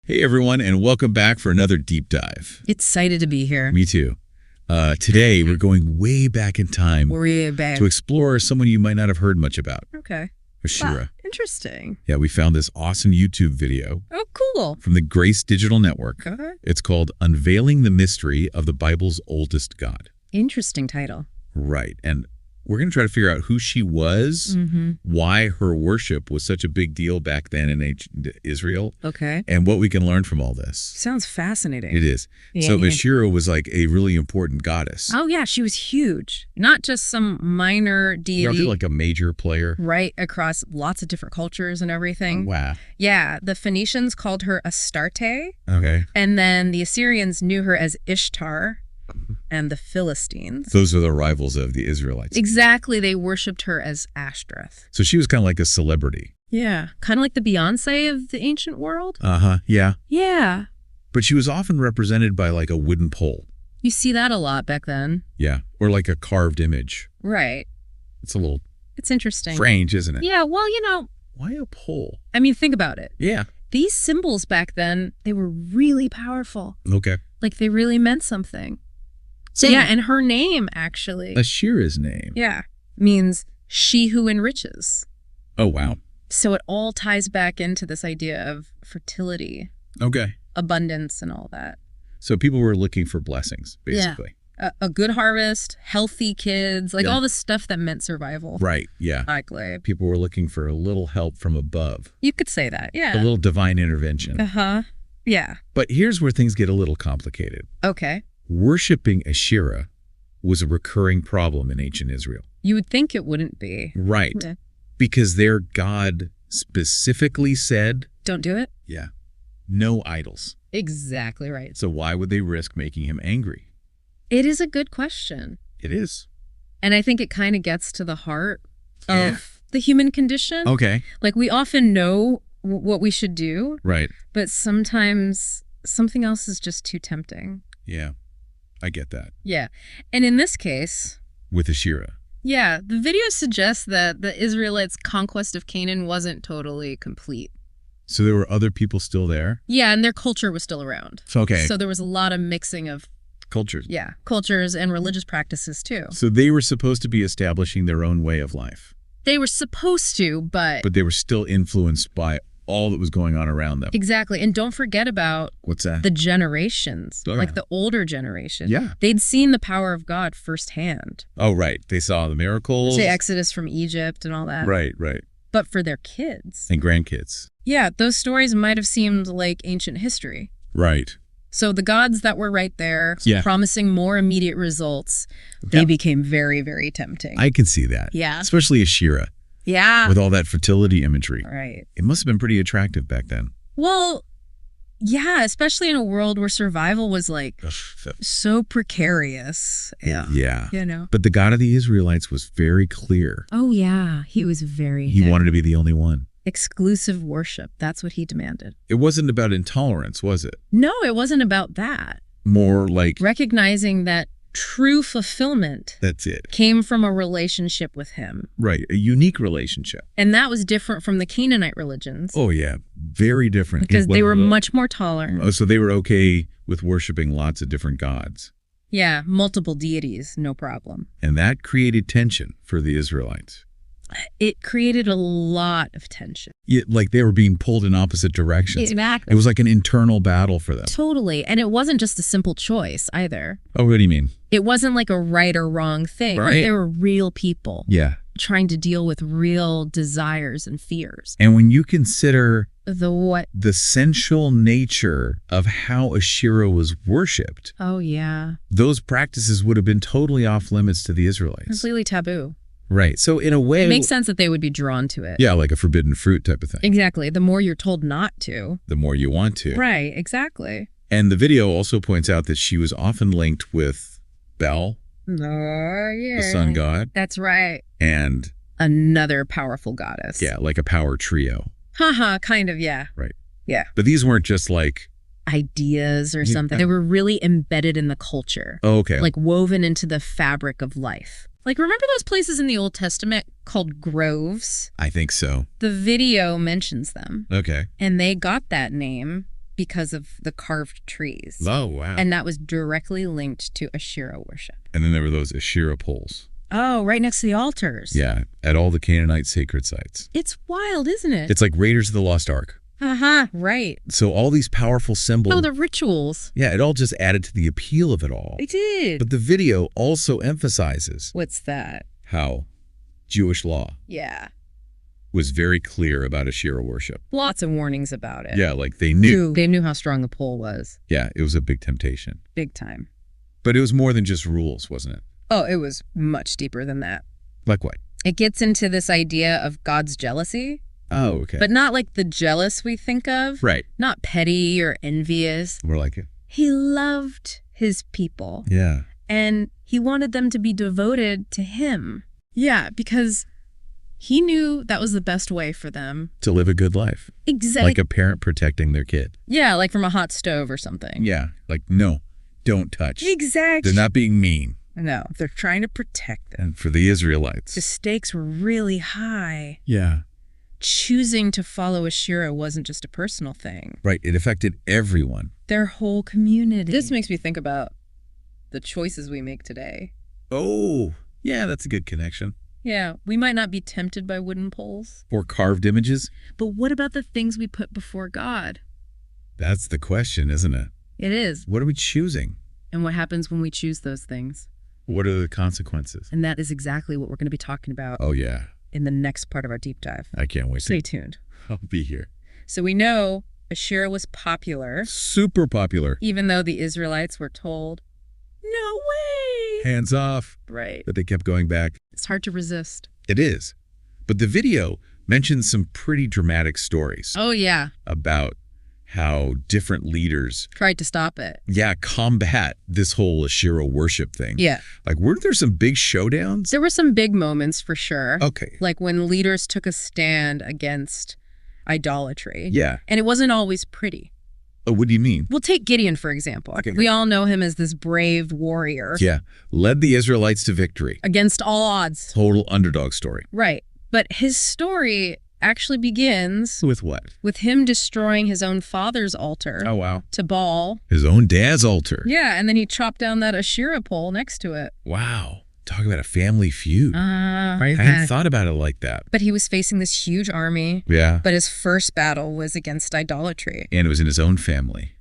Hey, everyone, and welcome back for another deep dive. Excited to be here. Me too. Today, we're going way back in time to explore someone you might not have heard much about. Okay. Asherah. Wow, interesting. Yeah, we found this awesome YouTube video Oh, cool. from the Grace Digital Network. Okay. It's called Unveiling the Mystery of the Bible's Oldest God. Interesting title. Right. And we're going to try to figure out who she was, why her worship was such a big deal back then in ancient Israel, Okay. and what we can learn from all this. Sounds fascinating. It is. Yeah, So yeah. Asherah was like a really important goddess. Oh, yeah, she was huge. Not just some minor deity. Like a major player. Right, across lots of different cultures and everything. Wow. Yeah, the Phoenicians called her Astarte, Okay. and then the Assyrians knew her as Ishtar, and the Philistines. Those are the rivals of the Israelites. Exactly, they worshipped her as Asherah. So she was kind of like a celebrity. Yeah, kind of like the Beyonce of the ancient world. Uh-huh. Yeah. Yeah, But she was often represented by like a wooden pole. you see that a lot back then. Yeah. Or like a carved image. Right. It's a little It's interesting. strange, isn't it? Yeah, well, Why a pole? I mean, think about it. Yeah. These symbols back then, they were really powerful. Okay. Like, they really meant something. So Yeah, and her name, actually, Asherah's name. yeah, means she who enriches. Oh, wow. So it all ties back into this idea of fertility, Okay. abundance, and all that. So people were looking for blessings, basically. A good harvest, healthy kids, like Yeah. all the stuff that meant survival. Right. Yeah. Exactly. People were looking for a little help from above. You could say that, A yeah. little divine intervention. Uh-huh. Yeah. But here's where things get a little complicated. Okay. Worshipping Asherah was a recurring problem in ancient Israel. You would think it wouldn't be. Right. Yeah. Because their God specifically said, Don't do it? yeah, no idols. Exactly right. So why would they risk making him angry? It is a good question. It is. And I think it kind of gets to the heart Yeah. of the human condition. Okay. Like, we often know what we should do, Right. but sometimes something else is just too tempting. Yeah. I get that. Yeah. And in this case, With Asherah. yeah, the video suggests that the Israelites' conquest of Canaan wasn't totally complete. So there were other people still there? Yeah, and their culture was still around. So, okay. So there was a lot of mixing of, Cultures. yeah, cultures and religious practices too. So they were supposed to be establishing their own way of life, They were supposed to, but but they were still influenced by all that was going on around them. exactly. And don't forget about What's that? the generations, Oh, like yeah. the older generation. Yeah. They'd seen the power of God firsthand. Oh, right. They saw the miracles. Say Exodus from Egypt and all that. Right, right. But for their kids. And grandkids. Yeah, those stories might have seemed like ancient history. Right. So the gods that were right there, Yeah. promising more immediate results, they Yeah. became very, very tempting. I can see that. Yeah. Especially Asherah, Yeah. with all that fertility imagery. Right. It must have been pretty attractive back then. Well, yeah, especially in a world where survival was like so precarious. Yeah. You know. But the God of the Israelites was very clear. Oh, yeah. He was very He wanted to be the only one. exclusive worship. That's what he demanded. It wasn't about intolerance, was it? No, it wasn't about that. More like, Recognizing that true fulfillment that's it. came from a relationship with him. Right. A unique relationship. And that was different from the Canaanite religions Oh, yeah. Very different. because they were much more tolerant. Oh, so they were okay with worshiping lots of different gods. Yeah, multiple deities, no problem. And that created tension for the Israelites. It created a lot of tension. Like they were being pulled in opposite directions. Exactly. It was like an internal battle for them. Totally. And it wasn't just a simple choice either. Oh, what do you mean? It wasn't like a right or wrong thing. Like, Right. they were real people Yeah. trying to deal with real desires and fears. And when you consider The essential nature of how Asherah was worshipped, Oh, yeah. those practices would have been totally off limits to the Israelites. Completely taboo. Right. So in a way, It makes sense that they would be drawn to it. yeah, like a forbidden fruit type of thing. Exactly. The more you're told not to. The more you want to. Right. Exactly. And the video also points out that she was often linked with Bel, Oh, yeah. the sun god, That's right. and Another powerful goddess. yeah, like a power trio. Haha, kind of, yeah. Right. Yeah. But these weren't just like, Ideas or Yeah. something. They were really embedded in the culture. oh, okay. Like woven into the fabric of life. Like, remember those places in the Old Testament called groves? I think so. The video mentions them. Okay. And they got that name because of the carved trees. Oh, wow. And that was directly linked to Asherah worship. And then there were those Asherah poles. Oh, right next to the altars. Yeah, at all the Canaanite sacred sites. It's wild, isn't it? It's like Raiders of the Lost Ark. Right. So all these powerful symbols. Oh, the rituals. Yeah, it all just added to the appeal of it all. It did. But the video also emphasizes What's that? how Jewish law Yeah. was very clear about Asherah worship. Lots of warnings about it. Yeah, like they knew. They knew how strong the pole was. Yeah, it was a big temptation. Big time. But it was more than just rules, wasn't it? Oh, it was much deeper than that. Like what? It gets into this idea of God's jealousy. Oh, okay. But not like the jealous we think of. Right. Not petty or envious. More like it. He loved his people. Yeah. And he wanted them to be devoted to him. Yeah, because he knew that was the best way for them. To live a good life. Exactly. Like a parent protecting their kid. Yeah, like from a hot stove or something. Yeah. Like, no, don't touch. Exactly. They're not being mean. No, they're trying to protect them. And for the Israelites. The stakes were really high. Yeah. Choosing to follow Asherah wasn't just a personal thing. Right. It affected everyone. Their whole community. This makes me think about the choices we make today. Oh, yeah, that's a good connection. Yeah, we might not be tempted by wooden poles. Or carved images. But what about the things we put before God? That's the question, isn't it? It is. What are we choosing? And what happens when we choose those things? What are the consequences? And that is exactly what we're going to be talking about Oh, yeah. in the next part of our deep dive. I can't wait. Stay tuned. I'll be here. So we know Asherah was popular, Super popular. even though the Israelites were told, no way. Hands off. Right. But they kept going back. It's hard to resist. It is. But the video mentions some pretty dramatic stories Oh, yeah. about how different leaders, Tried to stop it. combat this whole Asherah worship thing. Yeah. Like, weren't there some big showdowns? There were some big moments for sure. Okay. Like when leaders took a stand against idolatry. Yeah. And it wasn't always pretty. Oh, what do you mean? We'll take Gideon, for example. Okay. We all know him as this brave warrior. Yeah. Led the Israelites to victory. Against all odds. Total underdog story. Right. But his story actually begins With what? with him destroying his own father's altar Oh, wow. to Baal. His own dad's altar. Yeah, and then he chopped down that Asherah pole next to it. Wow. Talk about a family feud. Right. I hadn't thought about it like that. But he was facing this huge army. Yeah. But his first battle was against idolatry. And it was in his own family.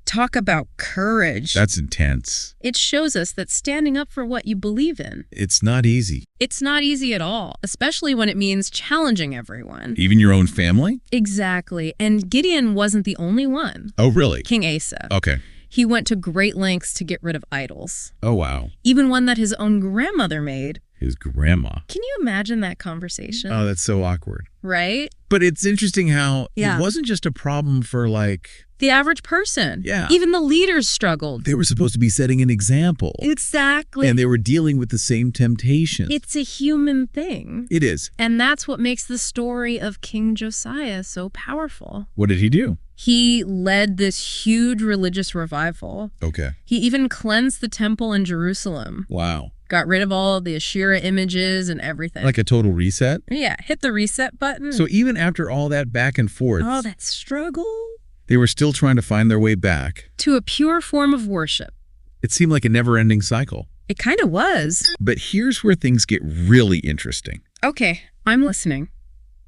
Talk about courage. That's intense. It shows us that standing up for what you believe in, It's not easy. it's not easy at all, especially when it means challenging everyone. Even your own family? Exactly. And Gideon wasn't the only one. Oh, really? King Asa. Okay. He went to great lengths to get rid of idols, Oh, wow. even one that his own grandmother made. His grandma. Can you imagine that conversation? Oh, that's so awkward. Right? But it's interesting how Yeah. it wasn't just a problem for, like, The average person. Yeah. Even the leaders struggled. they were supposed to be setting an example. Exactly. And they were dealing with the same temptations. It's a human thing. It is. And that's what makes the story of King Josiah so powerful. What did he do? He led this huge religious revival. Okay. He even cleansed the temple in Jerusalem, Wow. got rid of all of the Asherah images and everything. Like a total reset? Yeah, hit the reset button. So even after all that back and forth, Oh, that struggle. they were still trying to find their way back. To a pure form of worship. It seemed like a never-ending cycle. It kind of was. But here's where things get really interesting. Okay, I'm listening.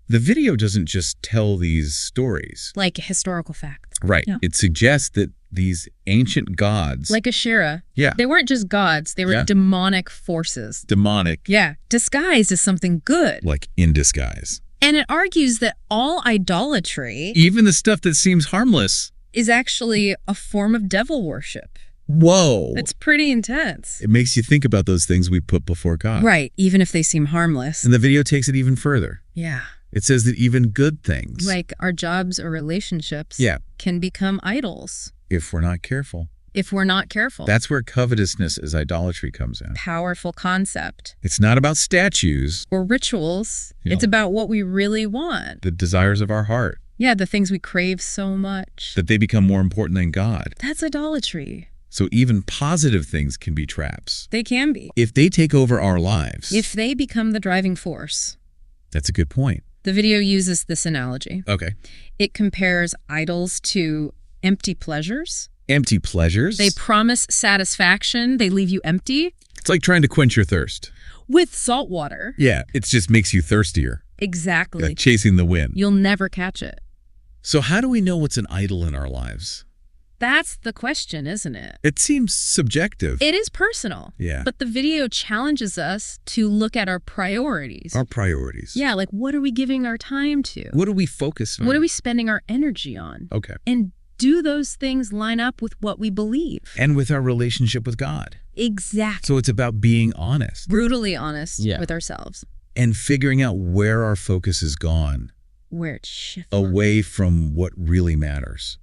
The video doesn't just tell these stories. Like a historical fact. Right. Yeah. It suggests that these ancient gods, Like Asherah. Yeah. They weren't just gods, they were Yeah. demonic forces. demonic, Yeah, disguised as something good. like in disguise. And it argues that all idolatry Even the stuff that seems harmless. is actually a form of devil worship. Whoa. It's pretty intense. It makes you think about those things we put before God. Right, even if they seem harmless. And the video takes it even further. Yeah. It says that even good things, Like our jobs or relationships Yeah. can become idols if we're not careful. if we're not careful. That's where covetousness as idolatry comes in. Powerful concept. It's not about statues, Or rituals. Yeah. It's about what we really want. the desires of our heart, Yeah, the things we crave so much. that they become more important than God. That's idolatry. So even positive things can be traps. They can be. If they take over our lives, If they become the driving force. that's a good point. The video uses this analogy. Okay. It compares idols to Empty pleasures. Empty pleasures? They promise satisfaction. They leave you empty. It's like trying to quench your thirst. With salt water. Yeah, it just makes you thirstier. Exactly. Like chasing the wind. You'll never catch it. So how do we know what's an idol in our lives? That's the question, isn't it? It seems subjective. It is personal. Yeah. But the video challenges us to look at our priorities. Our priorities. Yeah, like what are we giving our time to? What do we focus on? What are we spending our energy on? Okay. And do those things line up with what we believe? And with our relationship with God. Exactly. So it's about being honest. Brutally honest with ourselves. And figuring out where our focus has gone. Where it's shifted. Away from what really matters.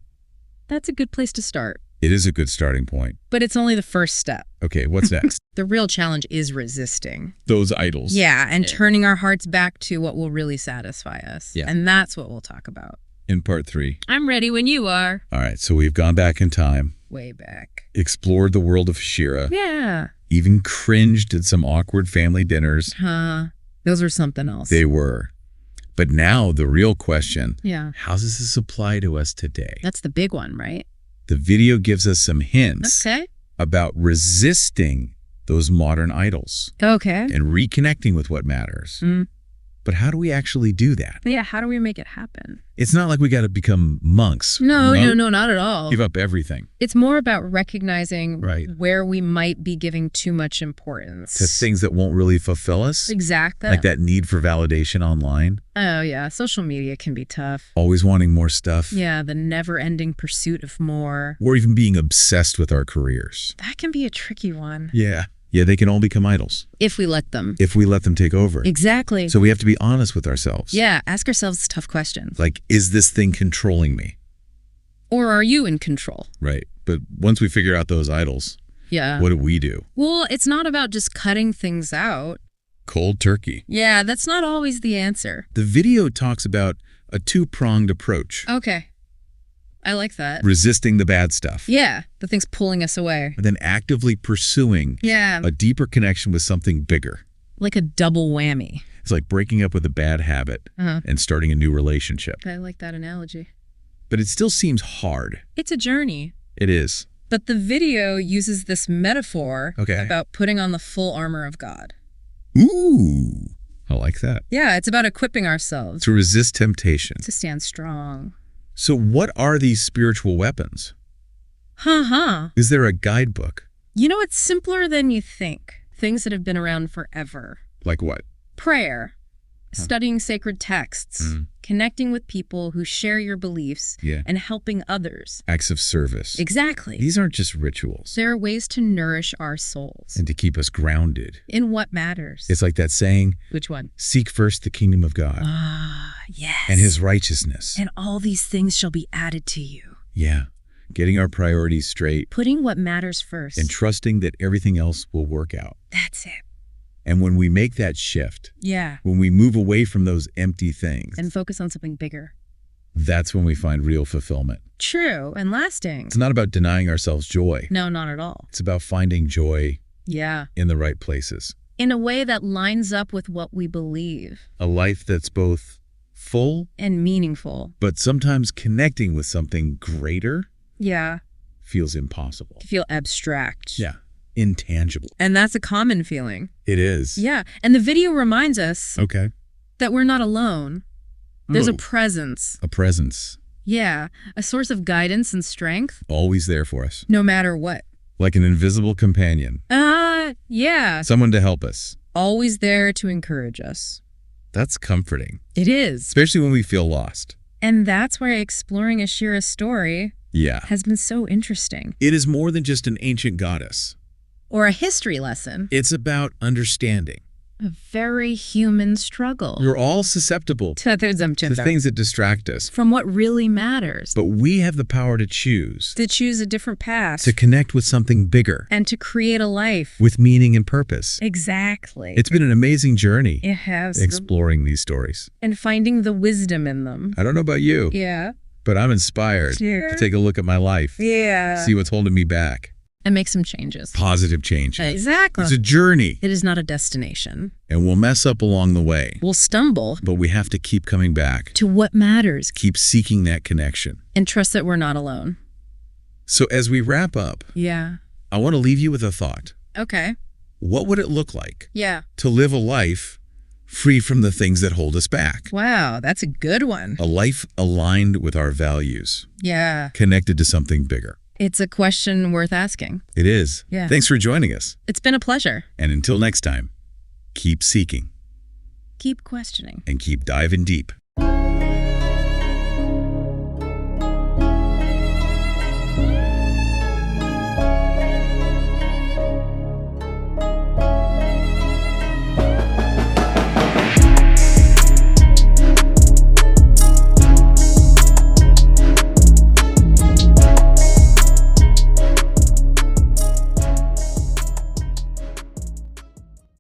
That's a good place to start. It is a good starting point. But it's only the first step. Okay, what's next? The real challenge is resisting. Those idols. Yeah, and turning our hearts back to what will really satisfy us. Yeah. And that's what we'll talk about. In part 3. I'm ready when you are. All right, so we've gone back in time. Way back. Explored the world of Asherah. Yeah. Even cringed at some awkward family dinners. Those were something else. They were. But now the real question, yeah. How does this apply to us today? That's the big one, right? The video gives us some hints about resisting those modern idols. Okay. And reconnecting with what matters. But how do we actually do that? Yeah, how do we make it happen? It's not like we got to become monks. No, not at all. Give up everything. It's more about recognizing Right. where we might be giving too much importance. To things that won't really fulfill us. Exactly. Like that need for validation online. Oh, yeah. Social media can be tough. Always wanting more stuff. Yeah, the never-ending pursuit of more. Or even being obsessed with our careers. That can be a tricky one. Yeah. Yeah, they can all become idols. If we let them. If we let them take over. Exactly. So we have to be honest with ourselves. Yeah, ask ourselves tough questions. Like, is this thing controlling me? Or are you in control? Right. But once we figure out those idols, what do we do? Well, it's not about just cutting things out. Cold turkey. Yeah, that's not always the answer. The video talks about a two-pronged approach. Okay. I like that. Resisting the bad stuff. Yeah, the thing's pulling us away. And then actively pursuing a deeper connection with something bigger. Like a double whammy. It's like breaking up with a bad habit and starting a new relationship. I like that analogy. But it still seems hard. It's a journey. It is. But the video uses this metaphor about putting on the full armor of God. Ooh, I like that. Yeah, it's about equipping ourselves. To resist temptation. To stand strong. So what are these spiritual weapons? Is there a guidebook? You know, it's simpler than you think. Things that have been around forever. Like what? Prayer. Studying sacred texts. Connecting with people who share your beliefs. And helping others. Acts of service. Exactly. These aren't just rituals. They're ways to nourish our souls. And to keep us grounded. In what matters. It's like that saying. Which one? Seek first the kingdom of God. Yes. And his righteousness. And all these things shall be added to you. Yeah. Getting our priorities straight. Putting what matters first. And trusting that everything else will work out. That's it. And when we make that shift. Yeah. When we move away from those empty things. And focus on something bigger. That's when we find real fulfillment. True. And lasting. It's not about denying ourselves joy. No, not at all. It's about finding joy. Yeah. In the right places. In a way that lines up with what we believe. A life that's both full and meaningful. But sometimes connecting with something greater. Yeah. Feels impossible. You feel abstract. Yeah. Intangible. And that's a common feeling. It is. Yeah. And the video reminds us that we're not alone. There's a presence. A presence. Yeah. A source of guidance and strength. Always there for us. No matter what. Like an invisible companion. Yeah. Someone to help us. Always there to encourage us. That's comforting. It is. Especially when we feel lost. And that's why exploring Asherah's story has been so interesting. It is more than just an ancient goddess. Or a history lesson. It's about understanding. A very human struggle. We're all susceptible to things that distract us. From what really matters. But we have the power to choose. To choose a different path. To connect with something bigger. And to create a life. With meaning and purpose. Exactly. It's been an amazing journey. It has. Exploring these stories. And finding the wisdom in them. I don't know about you. Yeah. But I'm inspired to take a look at my life. Yeah. See what's holding me back. And make some changes. Positive changes. Exactly. It's a journey. It is not a destination. And we'll mess up along the way. We'll stumble. But we have to keep coming back. To what matters. Keep seeking that connection. And trust that we're not alone. So as we wrap up, Yeah. I want to leave you with a thought. Okay. What would it look like Yeah. to live a life free from the things that hold us back? Wow, that's a good one. A life aligned with our values, Yeah. connected to something bigger. It's a question worth asking. It is. Yeah. Thanks for joining us. It's been a pleasure. And until next time, keep seeking Keep questioning. and keep diving deep.